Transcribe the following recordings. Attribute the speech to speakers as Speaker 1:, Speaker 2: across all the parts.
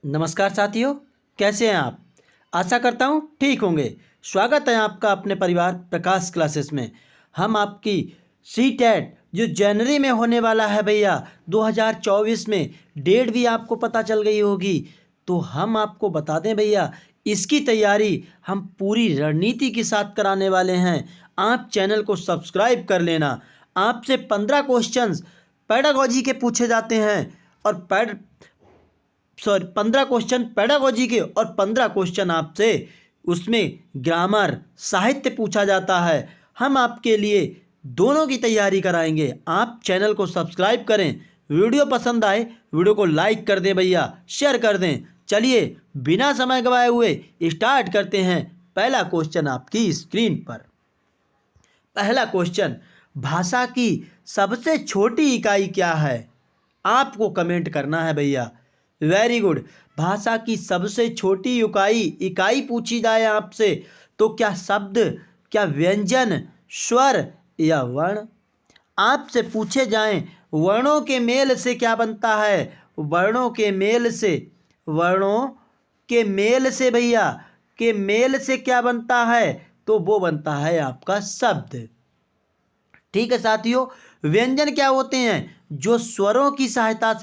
Speaker 1: नमस्कार साथियों, कैसे हैं आप। आशा करता हूँ ठीक होंगे। स्वागत है आपका अपने परिवार प्रकाश क्लासेस में। हम आपकी सीटेट जो जनवरी में होने वाला है भैया 2024 में, डेट भी आपको पता चल गई होगी। तो हम आपको बता दें भैया, इसकी तैयारी हम पूरी रणनीति के साथ कराने वाले हैं। आप चैनल को सब्सक्राइब कर लेना। आपसे 15 क्वेश्चंस पेडागोजी के पूछे जाते हैं और 15 क्वेश्चन पेडागोजी के और 15 क्वेश्चन आपसे उसमें ग्रामर साहित्य पूछा जाता है। हम आपके लिए दोनों की तैयारी कराएंगे। आप चैनल को सब्सक्राइब करें, वीडियो पसंद आए वीडियो को लाइक कर दें भैया, शेयर कर दें। चलिए बिना समय गवाए हुए स्टार्ट करते हैं। पहला क्वेश्चन आपकी स्क्रीन पर। पहला क्वेश्चन, भाषा की सबसे छोटी इकाई क्या है? आपको कमेंट करना है भैया। Very good. भाषा की सबसे छोटी इकाई पूछी जाए आपसे तो क्या शब्द, क्या व्यंजन, स्वर या वर्ण? आपसे पूछे जाएं वर्णों के मेल से क्या बनता है? वर्णों के मेल से भैया के मेल से क्या बनता है? तो वो बनता है आपका शब्द। ठीक है साथियों। व्यंजन क्या होते हैं? जो स्वरों की सहायता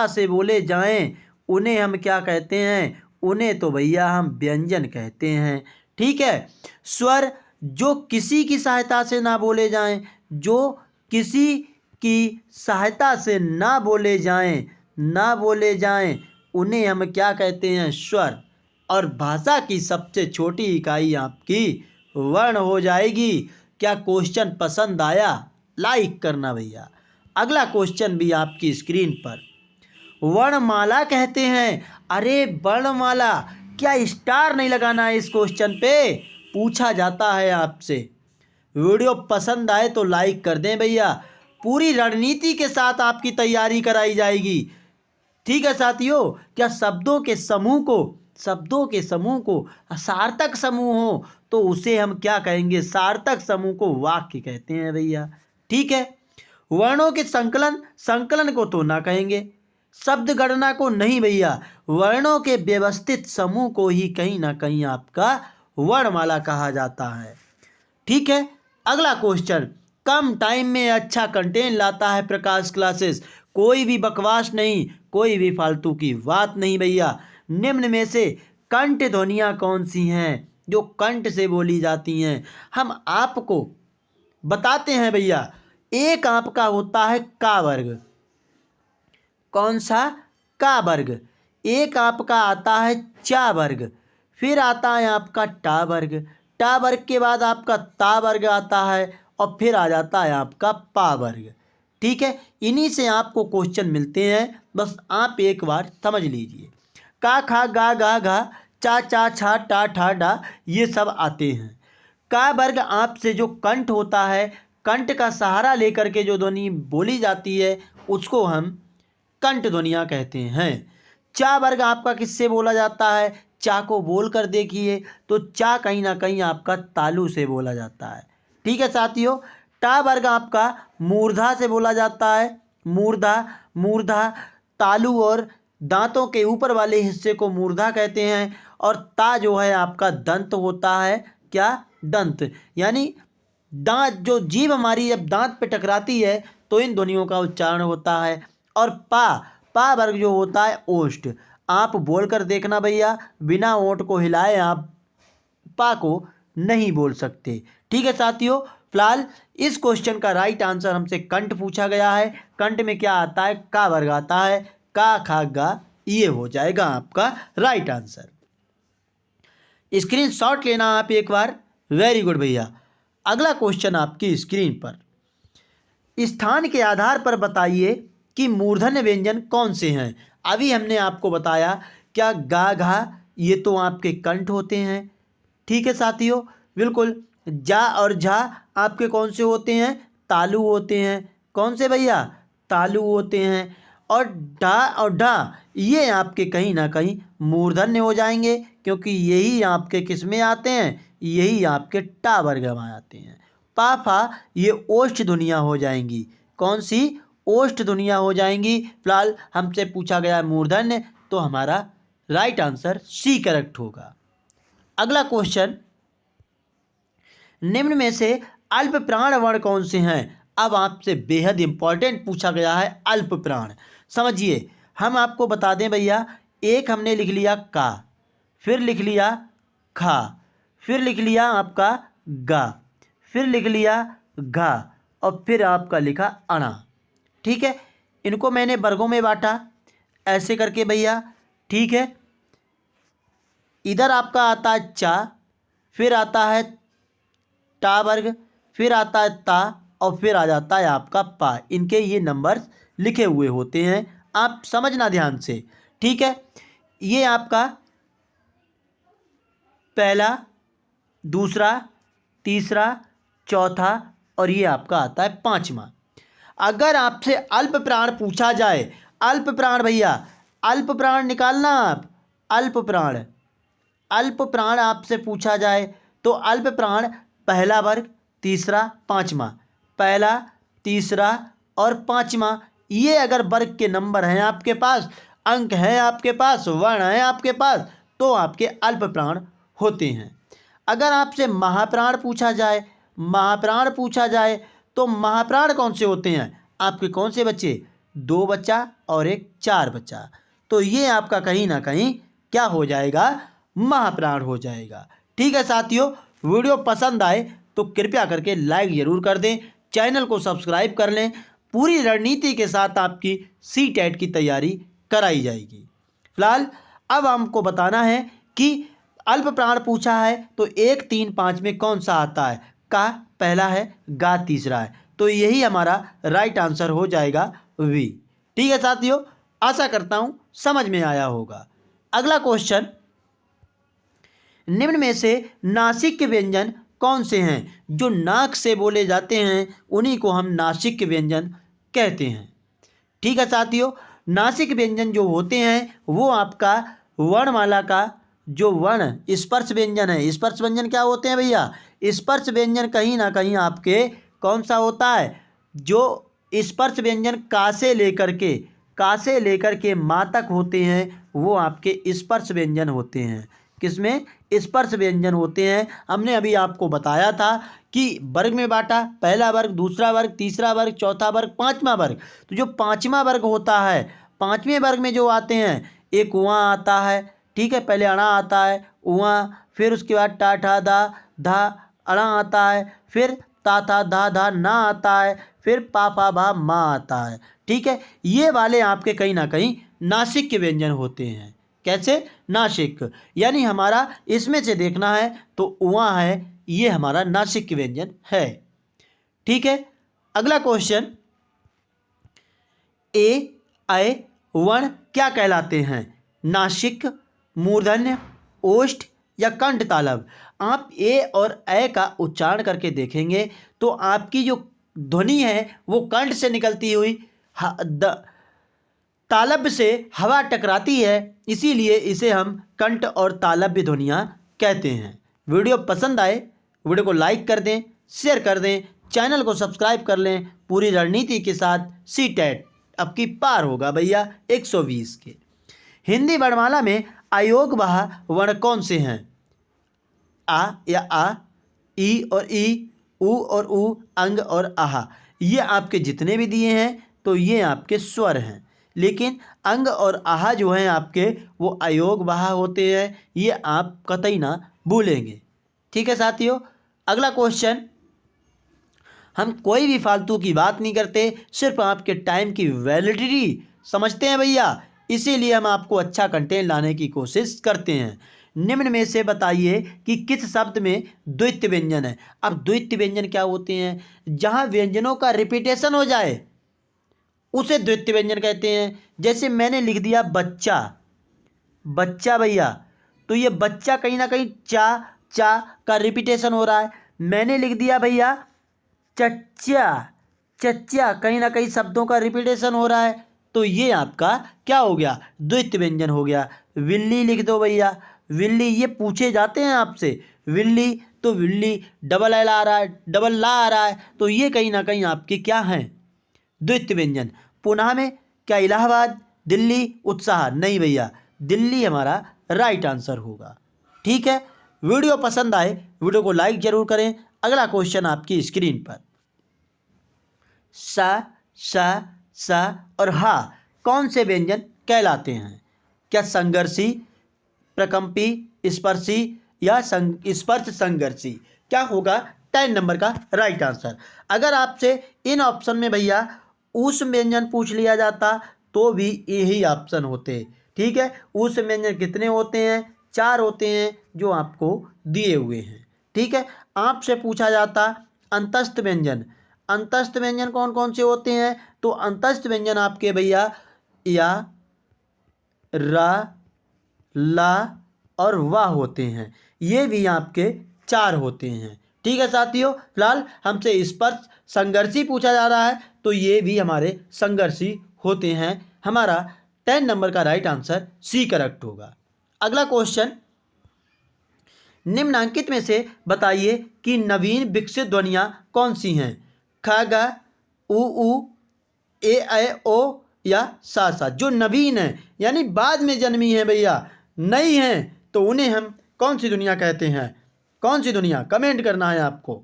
Speaker 1: से बोले जाएं, उन्हें हम क्या कहते हैं? उन्हें तो भैया हम व्यंजन कहते हैं। ठीक है। स्वर जो किसी की सहायता से ना बोले जाएं, उन्हें हम क्या कहते हैं? स्वर। और भाषा की सबसे छोटी इकाई आपकी वर्ण हो जाएगी। क्या क्वेश्चन पसंद आया? लाइक करना भैया। अगला क्वेश्चन भी आपकी स्क्रीन पर। वर्णमाला कहते हैं। अरे वर्णमाला, क्या स्टार नहीं लगाना है इस क्वेश्चन पे? पूछा जाता है आपसे। वीडियो पसंद आए तो लाइक कर दें भैया। पूरी रणनीति के साथ आपकी तैयारी कराई जाएगी। ठीक है साथियों। क्या शब्दों के समूह को सार्थक समूह हो तो उसे हम क्या कहेंगे? सार्थक समूह को वाक्य कहते हैं भैया। ठीक है। वर्णों के संकलन को तो ना कहेंगे, शब्द गणना को नहीं भैया। वर्णों के व्यवस्थित समूह को ही कहीं ना कहीं आपका वर्णमाला कहा जाता है। ठीक है। अगला क्वेश्चन, कम टाइम में अच्छा कंटेंट लाता है प्रकाश क्लासेस। कोई भी बकवास नहीं, कोई भी फालतू की बात नहीं भैया। निम्न में से कंठ ध्वनियाँ कौन सी हैं जो कंठ से बोली जाती हैं? हम आपको बताते हैं भैया। एक आपका होता है का वर्ग। कौन सा? का वर्ग। एक आपका आता है चा वर्ग। फिर आता है आपका टा वर्ग। टा वर्ग के बाद आपका ता वर्ग आता है और फिर आ जाता है आपका पा वर्ग। ठीक है। इन्हीं से आपको क्वेश्चन मिलते हैं, बस आप एक बार समझ लीजिए। का खा गा गा घा, चा चा छा टा ठा डा, ये सब आते हैं। का वर्ग आपसे जो कंठ होता है, कंठ का सहारा लेकर के जो ध्वनि बोली जाती है उसको हम कंठ ध्वनियाँ कहते हैं। चा वर्ग आपका किससे बोला जाता है? चा को बोल कर देखिए तो चा कहीं ना कहीं आपका तालु से बोला जाता है। ठीक है साथियों। टा वर्ग आपका मूर्धा से बोला जाता है। मूर्धा तालु और दांतों के ऊपर वाले हिस्से को मूर्धा कहते हैं। और ता जो है आपका दंत होता है। क्या? दंत। यानी दांत, जो जीभ हमारी जब दांत पे टकराती है तो इन ध्वनियों का उच्चारण होता है। और पा वर्ग जो होता है ओष्ठ। आप बोल कर देखना भैया, बिना ओंठ को हिलाए आप पा को नहीं बोल सकते। ठीक है साथियों। फिलहाल इस क्वेश्चन का राइट आंसर हमसे कंठ पूछा गया है। कंठ में क्या आता है? का वर्ग आता है। का खा गा, ये हो जाएगा आपका राइट आंसर। स्क्रीनशॉट लेना आप एक बार। वेरी गुड भैया। अगला क्वेश्चन आपकी स्क्रीन पर। स्थान के आधार पर बताइए कि मूर्धन्य व्यंजन कौन से हैं। अभी हमने आपको बताया क्या गा घा ये तो आपके कंठ होते हैं। ठीक है साथियों, बिल्कुल। जा और झा आपके कौन से होते हैं? तालु होते हैं। कौन से भैया? तालु होते हैं। और डा और ढा ये आपके कहीं ना कहीं मूर्धन्य हो जाएंगे, क्योंकि यही आपके किस में आते हैं? यही आपके टा वर्ग में आते हैं। पा फा ये ओष्ठ ध्वनियाँ हो जाएंगी। कौन सी? ओष्ठ ध्वनियाँ हो जाएंगी। फिलहाल हमसे पूछा गया है मूर्धन्य, तो हमारा राइट आंसर सी करेक्ट होगा। अगला क्वेश्चन, निम्न में से अल्प प्राण वर्ण कौन से हैं? अब आपसे बेहद इंपॉर्टेंट पूछा गया है अल्प प्राण। समझिए, हम आपको बता दें भैया, एक हमने लिख लिया का, फिर लिख लिया खा, फिर लिख लिया आपका गा, फिर लिख लिया घा, और फिर आपका लिखा अणा। ठीक है, इनको मैंने वर्गों में बांटा ऐसे करके भैया। ठीक है, इधर आपका आता है चा, फिर आता है टा वर्ग, फिर आता है ता, और फिर आ जाता है आपका पा। इनके ये नंबर्स लिखे हुए होते हैं, आप समझना ध्यान से। ठीक है, ये आपका पहला, दूसरा, तीसरा, चौथा, और ये आपका आता है पांचवा। अगर आपसे अल्प प्राण पूछा जाए, अल्प प्राण भैया, अल्प प्राण निकालना आप, अल्प प्राण, अल्प प्राण आपसे पूछा जाए तो अल्प प्राण पहला वर्ग, तीसरा, पांचवा, पहला, तीसरा और पांचवा, ये अगर वर्ग के नंबर हैं आपके पास, अंक हैं आपके पास, वर्ण हैं आपके पास, तो आपके अल्प प्राण होते हैं। अगर आपसे महाप्राण पूछा जाए, महाप्राण पूछा जाए तो महाप्राण कौन से होते हैं आपके? कौन से बच्चे? 2 बच्चा और एक 4 बच्चा, तो ये आपका कहीं ना कहीं क्या हो जाएगा? महाप्राण हो जाएगा। ठीक है साथियों, वीडियो पसंद आए तो कृपया करके लाइक ज़रूर कर दें, चैनल को सब्सक्राइब कर लें। पूरी रणनीति के साथ आपकी सीटेट की तैयारी कराई जाएगी। फिलहाल अब हमको बताना है कि अल्प प्राण पूछा है तो 1, 3, 5 में कौन सा आता है? का पहला है, गा तीसरा है, तो यही हमारा राइट आंसर हो जाएगा वी। ठीक है साथियों, आशा करता हूँ समझ में आया होगा। अगला क्वेश्चन, निम्न में से नासिक के व्यंजन कौन से हैं? जो नाक से बोले जाते हैं उन्हीं को हम नासिक के व्यंजन कहते हैं। ठीक है साथियों, नासिक व्यंजन जो होते हैं वो आपका वर्णमाला का जो वर्ण स्पर्श व्यंजन है। स्पर्श व्यंजन क्या होते हैं भैया? स्पर्श व्यंजन कहीं ना कहीं आपके कौन सा होता है? जो स्पर्श व्यंजन का से लेकर के मा तक होते हैं वो आपके स्पर्श व्यंजन होते हैं। किसमें? स्पर्श व्यंजन होते हैं। हमने अभी आपको बताया था कि वर्ग में बांटा, पहला वर्ग, दूसरा वर्ग, तीसरा वर्ग, चौथा वर्ग, पांचवा वर्ग। तो जो पांचवा वर्ग होता है, पांचवें वर्ग में जो आते हैं, एक उआ आता है। ठीक है, पहले अणा आता है उआ, फिर उसके बाद टा ठा धा धा अणा आता है, फिर ता था धा धा ना आता है, फिर पा फा भा मा आता है। ठीक है, ये वाले आपके कहीं ना कहीं नासिक के व्यंजन होते हैं। कैसे? नासिक, यानी हमारा इसमें से देखना है तो उआ है, ये हमारा नासिक के व्यंजन है। ठीक है, अगला क्वेश्चन, ए ऐ वर्ण क्या कहलाते हैं? नासिक, मूर्धन्य, ओष्ठ या कंठ तालव्य? आप ए और ऐ का उच्चारण करके देखेंगे तो आपकी जो ध्वनि है वो कंठ से निकलती हुई तालव्य से हवा टकराती है, इसीलिए इसे हम कंठ और तालव्य ध्वनियाँ कहते हैं। वीडियो पसंद आए वीडियो को लाइक कर दें, शेयर कर दें, चैनल को सब्सक्राइब कर लें। पूरी रणनीति के साथ सीटेट अब की पार होगा भैया 120 के। हिंदी वर्णमाला में अयोगवाह वर्ण कौन से हैं? आ या आ, ई और ई, उ और उ, अंग और आहा। ये आपके जितने भी दिए हैं तो ये आपके स्वर हैं, लेकिन अंग और आहा जो हैं आपके वो अयोगवाह होते हैं, ये आप कतई ना भूलेंगे। ठीक है साथियों, अगला क्वेश्चन, हम कोई भी फालतू की बात नहीं करते, सिर्फ आपके टाइम की वैलिडिटी समझते हैं भैया, इसीलिए हम आपको अच्छा कंटेंट लाने की कोशिश करते हैं। निम्न में से बताइए कि किस शब्द में द्वित्व व्यंजन है? अब द्वित्व व्यंजन क्या होते हैं? जहाँ व्यंजनों का रिपीटेशन हो जाए उसे द्वित्व व्यंजन कहते हैं। जैसे मैंने लिख दिया बच्चा, बच्चा भैया, तो ये बच्चा कहीं ना कहीं चा चा का रिपीटेशन हो रहा है। मैंने लिख दिया भैया चच्चा, चच्चा कहीं ना कहीं शब्दों का रिपीटेशन हो रहा है, तो ये आपका क्या हो गया? द्वित्व व्यंजन हो गया। विल्ली लिख दो भैया, विल्ली, ये पूछे जाते हैं आपसे, विल्ली, तो विल्ली डबल एल आ रहा है, डबल ला आ रहा है, तो ये कहीं ना कहीं आपके क्या हैं? द्वितीय व्यंजन। पुनः में क्या इलाहाबाद, दिल्ली, उत्साह? नहीं भैया, दिल्ली हमारा राइट आंसर होगा। ठीक है, वीडियो पसंद आए वीडियो को लाइक जरूर करें। अगला क्वेश्चन आपकी स्क्रीन पर। सा और हा कौन से व्यंजन कहलाते हैं? क्या संघर्षी, प्रकंपी, स्पर्शी या स्पर्श संघर्षी? क्या होगा 10 नंबर का राइट आंसर? अगर आपसे इन ऑप्शन में भैया उस व्यंजन पूछ लिया जाता तो भी यही ऑप्शन होते। ठीक है, उस व्यंजन कितने होते हैं? 4 होते हैं जो आपको दिए हुए हैं। ठीक है, आपसे पूछा जाता अंतस्थ व्यंजन। अंतस्थ व्यंजन कौन कौन से होते हैं? तो अंतस्थ व्यंजन आपके भैया या, रा, ला और वाह होते हैं। ये भी आपके 4 होते हैं। ठीक है साथियों, फिलहाल हमसे स्पर्श संघर्षी पूछा जा रहा है तो ये भी हमारे संघर्षी होते हैं। हमारा 10 नंबर का राइट आंसर सी करेक्ट होगा। अगला क्वेश्चन, निम्नांकित में से बताइए कि नवीन विकसित ध्वनियाँ कौन सी हैं? ख, ग, उ, ए, ऐ, ओ या सा? जो नवीन है यानी बाद में जन्मी है भैया, नई हैं, तो उन्हें हम कौन सी दुनिया कहते हैं? कौन सी दुनिया? कमेंट करना है आपको।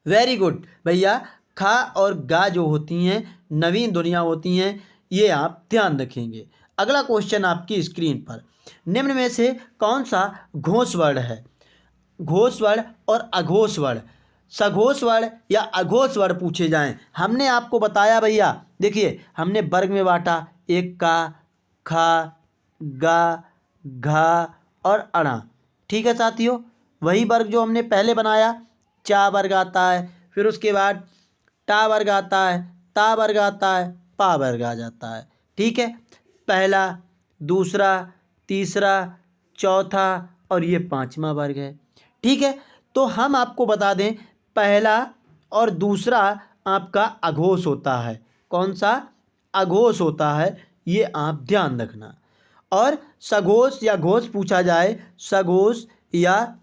Speaker 1: वेरी गुड भैया, खा और गा जो होती हैं नवीन दुनिया होती हैं, ये आप ध्यान रखेंगे। अगला क्वेश्चन आपकी स्क्रीन पर, निम्न में से कौन सा घोष वर्ण है? घोष वर्ण और अघोष वर्ण, सघोष वर्ण या अघोष वर्ण पूछे जाएं। हमने आपको बताया भैया, देखिए हमने वर्ग में बांटा, एक का, खा, गा, घा और अणा। ठीक है साथियों, वही वर्ग जो हमने पहले बनाया। चा वर्ग आता है, फिर उसके बाद टा वर्ग आता है, ता वर्ग आता है, पा वर्ग आ जाता है। ठीक है, पहला, दूसरा, तीसरा, चौथा और ये 5वां वर्ग है। ठीक है, तो हम आपको बता दें पहला और दूसरा आपका अघोष होता है। कौन सा? अघोष होता है, ये आप ध्यान रखना। और सघोष या घोष पूछा जाए, सघोष या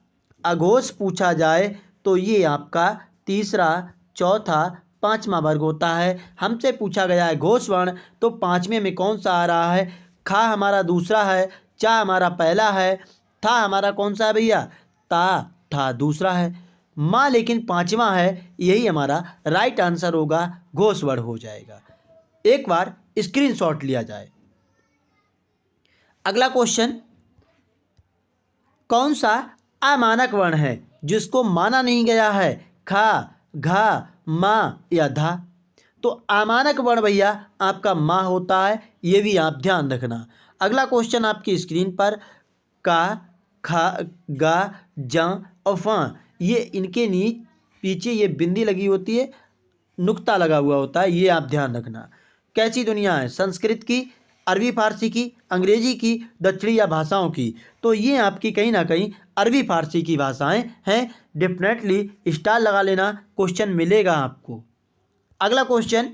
Speaker 1: अघोष पूछा जाए तो ये आपका तीसरा, चौथा, 5वां वर्ग होता है। हमसे पूछा गया है घोष वर्ण, तो 5वें में कौन सा आ रहा है? खा हमारा दूसरा है, चा हमारा पहला है, था हमारा कौन सा है भैया? ता, ठा दूसरा है, माँ लेकिन 5वां है, यही हमारा राइट आंसर होगा, घोष वर्ण हो जाएगा। एक बार स्क्रीनशॉट लिया जाए। अगला क्वेश्चन, कौन सा अमानक वर्ण है जिसको माना नहीं गया है? खा, घा, मा या धा? तो अमानक वर्ण भैया आपका मा होता है, ये भी आप ध्यान रखना। अगला क्वेश्चन आपकी स्क्रीन पर, का, खा, गा, जा और फा, ये इनके नीचे पीछे ये बिंदी लगी होती है, नुक्ता लगा हुआ होता है, ये आप ध्यान रखना। कैसी दुनिया है? संस्कृत की, अरबी फारसी की, अंग्रेजी की, दक्षिणी या भाषाओं की? तो ये आपकी कहीं ना कहीं अरबी फारसी की भाषाएं हैं। डेफिनेटली स्टार लगा लेना, क्वेश्चन मिलेगा आपको। अगला क्वेश्चन,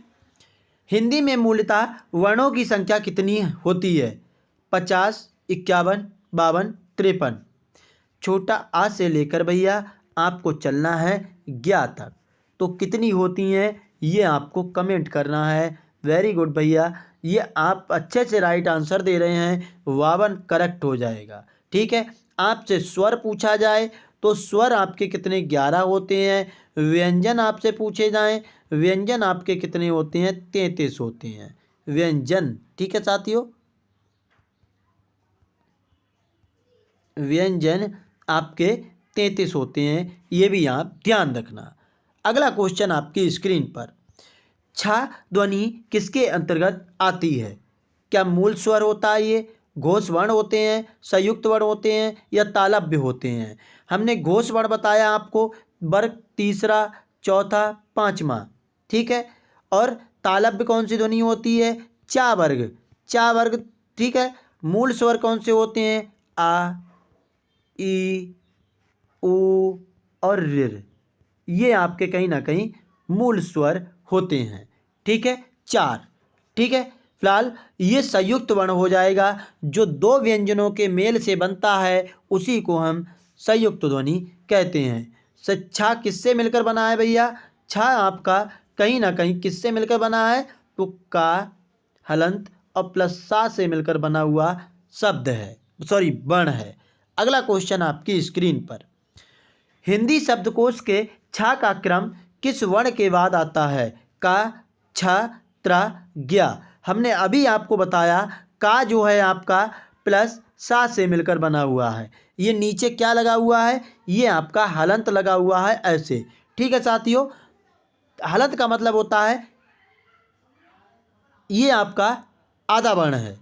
Speaker 1: हिंदी में मूलतः वर्णों की संख्या कितनी होती है? 50, 51, 52, 53? छोटा आ से लेकर भैया आपको चलना है 11 तक, तो कितनी होती हैं ये आपको कमेंट करना है। वेरी गुड भैया, ये आप अच्छे से राइट आंसर दे रहे हैं, 52 करेक्ट हो जाएगा। ठीक है, आपसे स्वर पूछा जाए तो स्वर आपके कितने? 11 होते हैं। व्यंजन आपसे पूछे जाएं, व्यंजन आपके कितने होते हैं? 33 होते हैं व्यंजन। ठीक है साथियों, व्यंजन आपके 33 होते हैं, ये भी आप ध्यान रखना। अगला क्वेश्चन आपकी स्क्रीन पर, छा ध्वनि किसके अंतर्गत आती है? क्या मूल स्वर होता है ये, घोष वर्ण होते हैं, संयुक्त वर्ण होते हैं या तालव्य होते हैं? हमने घोष वर्ण बताया आपको, वर्ग तीसरा, चौथा, 5वां। ठीक है, और तालव्य कौन सी ध्वनि होती है? चा वर्ग, चा वर्ग। ठीक है, मूल स्वर कौन से होते हैं? आ, ई, ऊ और ऋ, ये आपके कहीं ना कहीं मूल स्वर होते हैं। ठीक है, 4। ठीक है, फिलहाल ये संयुक्त वर्ण हो जाएगा, जो 2 व्यंजनों के मेल से बनता है उसी को हम संयुक्त ध्वनि कहते हैं। छा किससे मिलकर बना है भैया? छा आपका कहीं ना कहीं किससे मिलकर बना है, तो का हलंत और प्लस सा से मिलकर बना हुआ शब्द है, सॉरी वर्ण है। अगला क्वेश्चन आपकी स्क्रीन पर, हिंदी शब्दकोश के छा का क्रम किस वर्ण के बाद आता है, का, छ, त्र, ज्ञ। हमने अभी आपको बताया का जो है आपका प्लस सा से मिलकर बना हुआ है, ये नीचे क्या लगा हुआ है, ये आपका हलंत लगा हुआ है ऐसे। ठीक है साथियों, हलंत का मतलब होता है ये आपका आधा वर्ण है।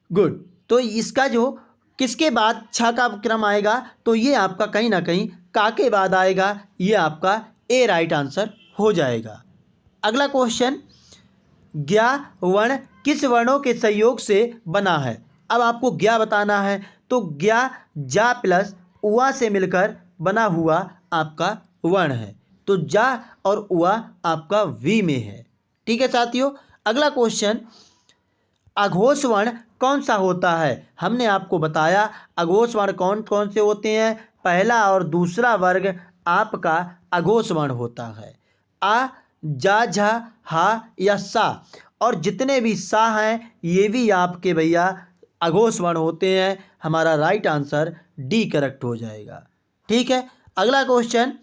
Speaker 1: गुड, तो इसका जो किसके बाद छ का क्रम आएगा, तो ये आपका कहीं ना कहीं का के बाद आएगा, ये आपका ए राइट आंसर हो जाएगा। अगला क्वेश्चन, ज्ञा वर्ण किस वर्णों के संयोग से बना है। अब आपको ज्ञा बताना है, तो ज्ञा जा प्लस उआ से मिलकर बना हुआ आपका वर्ण है, तो जा और उआ आपका वी में है। ठीक है साथियों, अगला क्वेश्चन, अघोष वर्ण कौन सा होता है। हमने आपको बताया अघोष वर्ण कौन कौन से होते हैं, पहला और दूसरा वर्ग आपका अघोष वर्ण होता है, आ, जा, झा, हा या सा, और जितने भी सा हैं ये भी आपके भैया अघोष वर्ण होते हैं। हमारा राइट आंसर डी करेक्ट हो जाएगा। ठीक है, अगला क्वेश्चन,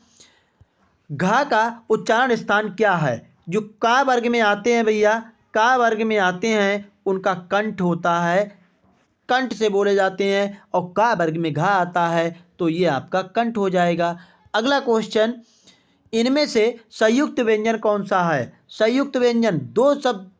Speaker 1: घा का उच्चारण स्थान क्या है। जो का वर्ग में आते हैं भैया, का वर्ग में आते हैं उनका कंठ होता है, कंठ से बोले जाते हैं, और का वर्ग में घा आता है तो ये आपका कंठ हो जाएगा। अगला क्वेश्चन, इनमें से संयुक्त व्यंजन कौन सा है। संयुक्त व्यंजन दो शब्द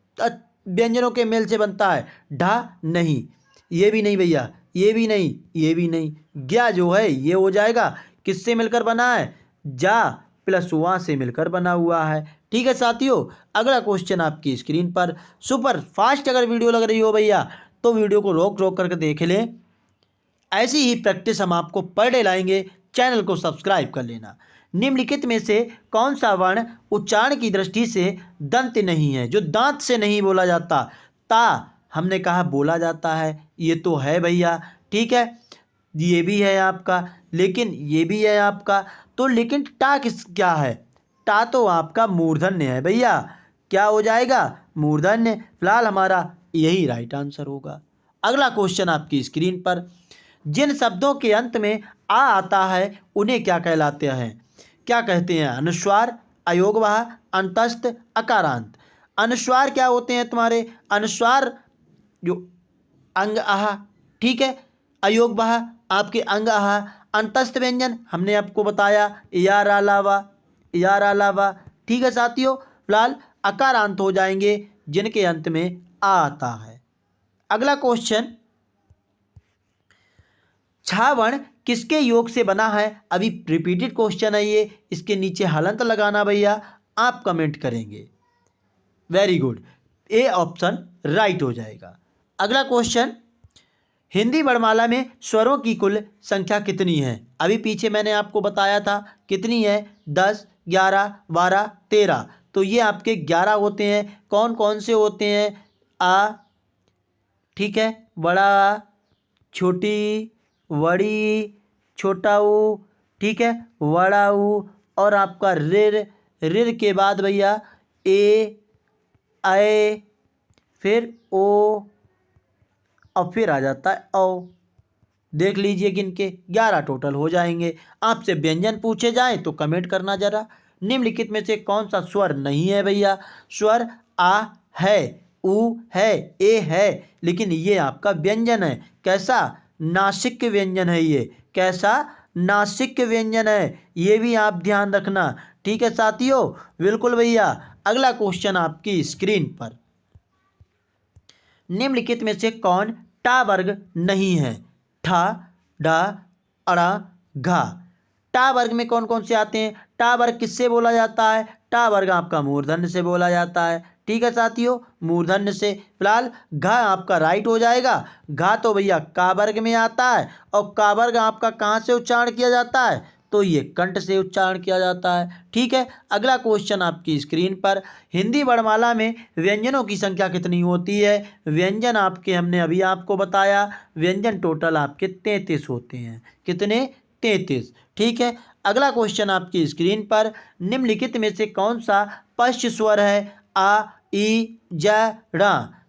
Speaker 1: व्यंजनों के मेल से बनता है, ढा नहीं, ये भी नहीं भैया, ये भी नहीं, ये भी नहीं। ज्ञा जो है ये हो जाएगा, किससे मिलकर बना है, जा प्लस वहाँ से मिलकर बना हुआ है। ठीक है साथियों, अगला क्वेश्चन आपकी स्क्रीन पर। सुपर फास्ट अगर वीडियो लग रही हो भैया तो वीडियो को रोक रोक करके देख लें, ऐसी ही प्रैक्टिस हम आपको पर डे लाएंगे। चैनल को सब्सक्राइब कर लेना। निम्नलिखित में से कौन सा वर्ण उच्चारण की दृष्टि से दंत नहीं है, जो दांत से नहीं बोला जाता। ता हमने कहा बोला जाता है, ये तो है भैया। ठीक है, ये भी है आपका, लेकिन ये भी है आपका, तो लेकिन टा किस क्या है, टा तो आपका मूर्धन्य है भैया। क्या हो जाएगा, मूर्धन्य। फिलहाल हमारा यही राइट आंसर होगा। अगला क्वेश्चन आपकी स्क्रीन पर, जिन शब्दों के अंत में आ आता है उन्हें क्या कहलाते हैं, क्या कहते हैं। अनुस्वार, अयोगवाह, अंतस्थ, अकारांत। अनुस्वार क्या होते हैं तुम्हारे, अनुस्वार जो अंग आह, ठीक है, अयोगवाह आपके अंग आह, अंतस्थ व्यंजन हमने आपको बताया या रालावा, या रालावा। ठीक है साथियों, फिलहाल अकारांत हो जाएंगे जिनके अंत में आ आता है। अगला क्वेश्चन, छा वर्ण किसके योग से बना है। अभी रिपीटेड क्वेश्चन है ये, इसके नीचे हलंत लगाना भैया, आप कमेंट करेंगे। Very good, A option right हो जाएगा। अगला क्वेश्चन, हिंदी वर्णमाला में स्वरों की कुल संख्या कितनी है। अभी पीछे मैंने आपको बताया था कितनी है, 10, 11, 12, 13, तो ये आपके 11 होते हैं। कौन कौन से होते हैं, आ, ठीक है, बड़ा, छोटी, वड़ी, छोटा ऊ, ठीक है, वड़ा ऊ, और आपका रिर, रिर के बाद भैया ए, ऐ, फिर ओ, और फिर आ जाता है औ। देख लीजिए गिन के 11 टोटल हो जाएंगे। आपसे व्यंजन पूछे जाएं तो कमेंट करना जरा। निम्नलिखित में से कौन सा स्वर नहीं है भैया। स्वर आ है, ऊ है, ए है, लेकिन ये आपका व्यंजन है। कैसा, नासिक व्यंजन है ये। कैसा, नासिक व्यंजन है, ये भी आप ध्यान रखना। ठीक है साथियों, बिल्कुल भैया। अगला क्वेश्चन आपकी स्क्रीन पर, निम्नलिखित में से कौन टा वर्ग नहीं है। ठा, डा, अड़ा, घा। टा वर्ग में कौन कौन से आते हैं। टा वर्ग किससे बोला जाता है, टा वर्ग आपका मूर्धन्य से बोला जाता है। ठीक है साथियों, मूर्धन्य से। फिलहाल घा आपका राइट हो जाएगा। घा तो भैया का वर्ग में आता है, और का वर्ग आपका कहाँ से उच्चारण किया जाता है, तो ये कंठ से उच्चारण किया जाता है। ठीक है, अगला क्वेश्चन आपकी स्क्रीन पर, हिंदी वर्णमाला में व्यंजनों की संख्या कितनी होती है। व्यंजन आपके हमने अभी आपको बताया, व्यंजन टोटल आपके 33 होते हैं। कितने, 33। ठीक है, अगला क्वेश्चन आपकी स्क्रीन पर, निम्नलिखित में से कौन सा पश्च स्वर है? आ, ई, ज, ड़।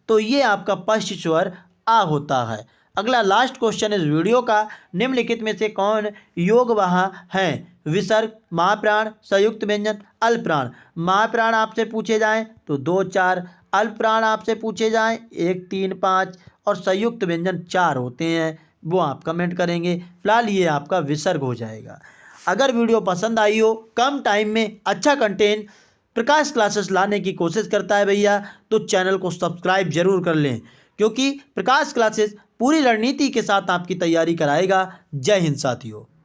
Speaker 1: तो ये आपका पश्च स्वर आ होता है। अगला लास्ट क्वेश्चन इस वीडियो का, निम्नलिखित में से कौन योगवाह है? विसर्ग, महाप्राण, संयुक्त व्यंजन, अल्पप्राण। महाप्राण आपसे पूछे जाएं तो 2, 4, अल्पप्राण आपसे पूछे जाएं 1, 3, 5 और संयुक्त व्यंजन 4 होते हैं, वो आप कमेंट करेंगे। फिलहाल ये आपका विसर्ग हो जाएगा। अगर वीडियो पसंद आई हो, कम टाइम में अच्छा कंटेंट प्रकाश क्लासेस लाने की कोशिश करता है भैया, तो चैनल को सब्सक्राइब जरूर कर लें, क्योंकि प्रकाश क्लासेस पूरी रणनीति के साथ आपकी तैयारी कराएगा। जय हिंद साथियों।